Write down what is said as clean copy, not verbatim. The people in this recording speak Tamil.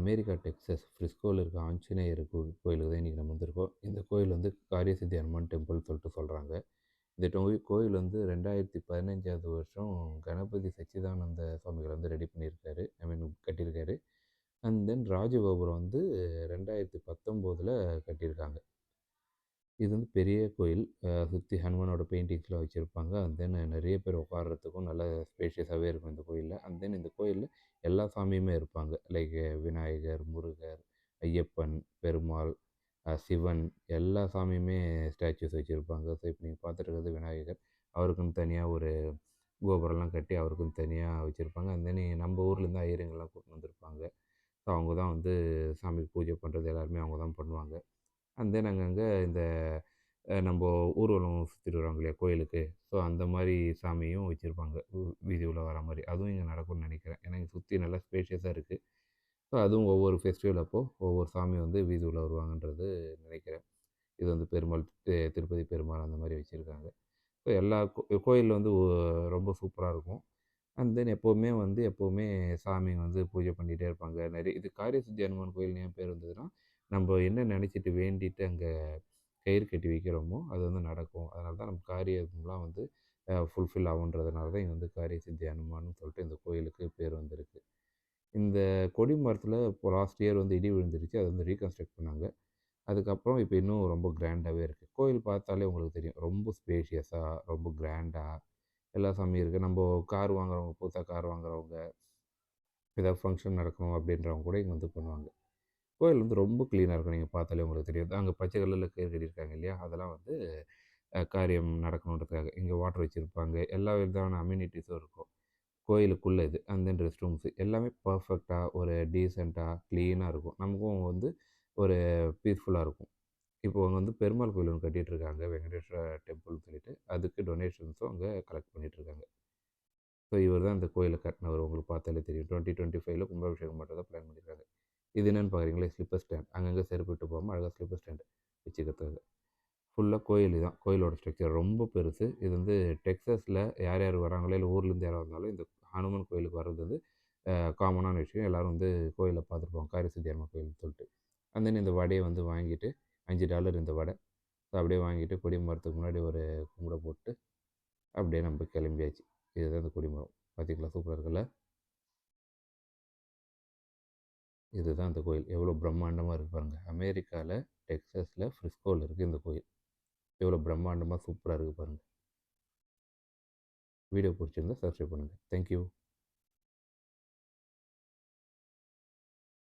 அமெரிக்கா டெக்சாஸ் ஃப்ரிஸ்கோவில் இருக்க ஆஞ்சநேயர் கோயிலுக்கு தான் இன்றைக்கி நம்ம வந்திருக்கோம். இந்த கோயில் வந்து காரியசித்தி ஹனுமான் டெம்பிள் சொல்லிட்டு சொல்கிறாங்க. இந்த கோயில் வந்து 2015வது வருஷம் கணபதி சச்சிதானந்த சுவாமிகள் வந்து ரெடி பண்ணியிருக்காரு. கட்டியிருக்காரு. அண்ட் தென் ராஜகோபுரம் வந்து 2019ல் கட்டியிருக்காங்க. இது வந்து பெரிய கோயில். சுற்றி ஹனுமானோட பெயிண்டிங்ஸ்லாம் வச்சுருப்பாங்க. அண்ட் தென் நிறைய பேர் உட்கார்றதுக்கும் நல்ல ஸ்பேஷியஸாகவே இருக்கும் இந்த கோயிலில். அண்ட் தென் இந்த கோயிலில் எல்லா சாமியுமே இருப்பாங்க. லைக் விநாயகர், முருகர், ஐயப்பன், பெருமாள், சிவன் எல்லா சாமியுமே ஸ்டாச்சுஸ் வச்சுருப்பாங்க. ஸோ இப்போ நீங்கள் பார்த்துட்டு விநாயகர். அவருக்குன்னு தனியாக ஒரு கோபுரம்லாம் கட்டி அவருக்குன்னு தனியாக வச்சுருப்பாங்க. அண்ட் தென் நம்ம ஊர்லேருந்து ஐயருங்கள்லாம் கூட்டின்னு வந்திருப்பாங்க. ஸோ அவங்க தான் வந்து சாமிக்கு பூஜை பண்ணுறது எல்லாருமே அவங்க தான் பண்ணுவாங்க. அண்ட் தென் அங்கங்கே இந்த நம்ம ஊர்வலம் சுற்றிட்டு வருவாங்க இல்லையா கோயிலுக்கு. ஸோ அந்த மாதிரி சாமியும் வச்சுருப்பாங்க. வீதி உலா வர மாதிரி. அதுவும் இங்கே நடக்கும்னு நினைக்கிறேன். ஏன்னா இங்கே சுற்றி நல்லா ஸ்பேஷியஸாக இருக்குது. ஸோ அதுவும் ஒவ்வொரு ஃபெஸ்டிவல் அப்போது ஒவ்வொரு சாமி வந்து வீதி உலா வருவாங்கன்றது நினைக்கிறேன். இது வந்து பெருமாள் திருப்பதி பெருமாள் அந்த மாதிரி வச்சுருக்காங்க. ஸோ எல்லா கோயில் வந்து ரொம்ப சூப்பராக இருக்கும். அண்ட் தென் எப்போவுமே சாமி வந்து பூஜை பண்ணிகிட்டே இருப்பாங்க. நிறைய இது காரியசித்தி ஹனுமான் கோயில்னு ஏன் பேர் வந்ததுன்னா, நம்ம என்ன நினச்சிட்டு வேண்டிட்டு அங்கே கயிறு கட்டி வைக்கிறோமோ அது வந்து நடக்கும். அதனால தான் நம்ம காரியம்லாம் வந்து ஃபுல்ஃபில் ஆகுன்றதுனால தான் இங்கே வந்து காரியசித்தி ஹனுமான்னு சொல்லிட்டு இந்த கோயிலுக்கு பேர் வந்திருக்கு. இந்த கொடி மரத்தில் இப்போ லாஸ்ட் இயர் வந்து இடி விழுந்துருச்சு. அதை வந்து ரீகன்ஸ்ட்ரக்ட் பண்ணாங்க. அதுக்கப்புறம் இப்போ இன்னும் ரொம்ப கிராண்டாகவே இருக்குது. கோயில் பார்த்தாலே உங்களுக்கு தெரியும். ரொம்ப ஸ்பேஷியஸாக, ரொம்ப கிராண்டாக எல்லா சாமியும் இருக்குது. நம்ம கார் வாங்குறவங்க, புதுசா கார் வாங்குறவங்க, ஏதாவது ஃபங்க்ஷன் நடக்கணும் அப்படின்றவங்க கூட இங்கே வந்து பண்ணுவாங்க. கோயில் வந்து ரொம்ப க்ளீனாக இருக்கும். நீங்கள் பார்த்தாலே உங்களுக்கு தெரியும். அங்கே பச்சை கல்லில் கயிறு கட்டியிருக்காங்க இல்லையா? அதெல்லாம் வந்து காரியம் நடக்கணுன்றதுக்காக. இங்கே வாட்டர் வச்சுருப்பாங்க. எல்லா விதமான அம்யூனிட்டீஸும் இருக்கும். கோயிலுக்குள்ளே இது. அண்ட் தென் ரெஸ்ட் ரூம்ஸு எல்லாமே பர்ஃபெக்டாக, ஒரு டீசென்ட்டாக, க்ளீனாக இருக்கும். நமக்கும் வந்து ஒரு பீஸ்ஃபுல்லாக இருக்கும். இப்போ அங்கே வந்து பெருமாள் கோயில் ஒன்று கட்டிகிட்ருக்காங்க. வெங்கடேஸ்வரா டெம்பிள்னு சொல்லிட்டு. அதுக்கு டொனேஷன்ஸும் அங்கே கலெக்ட் பண்ணிகிட்ருக்காங்க. ஸோ இவர் தான் இந்த கோயிலை கட்டினவர். உங்களுக்கு பார்த்தாலே தெரியும். 2025ல் கும்பாபிஷேகம் பண்ணுறதா பிளான் பண்ணியிருக்காங்க. இது என்னென்னு பார்க்குறீங்களா? Slipper stand. அங்கங்கே செருப்பு விட்டு போகாமல் அழகாக ஸ்லிப்பர் ஸ்டாண்டு வச்சுக்கிறதுக்காக. ஃபுல்லாக கோயில் தான். கோயிலோட ஸ்ட்ரக்சர் ரொம்ப பெருசு. இது வந்து டெக்ஸஸில் யார் யார் வராங்களோ இல்லை ஊர்லேருந்து யாராவது வந்தாலும் இந்த ஹனுமன் கோயிலுக்கு வர்றது வந்து காமனான விஷயம். எல்லோரும் வந்து கோயிலை பார்த்துட்டு போவாங்க. காரியசித்தி ஹனுமன் கோயில்னு சொல்லிட்டு. அண்ட் தென் இந்த வடையை வந்து வாங்கிட்டு $5 இந்த வடை. ஸோ அப்படியே வாங்கிட்டு கொடி மரத்துக்கு முன்னாடி ஒரு கும்பிட போட்டு அப்படியே நம்ம கிளம்பியாச்சு. இதுதான் இந்த கொடிமரம். பார்த்தீங்களா? சூப்பராக இருக்குல்ல? இதுதான் அந்த கோயில். எவ்வளோ பிரம்மாண்டமாக இருக்குது பாருங்கள். அமெரிக்காவில் டெக்ஸஸில் ஃப்ரிஸ்கோவில் இருக்குது இந்த கோயில். எவ்வளோ பிரம்மாண்டமாக சூப்பராக இருக்குது பாருங்கள். வீடியோ பிடிச்சிருந்தா சப்ஸ்கிரைப் பண்ணுங்கள். தேங்க்யூ.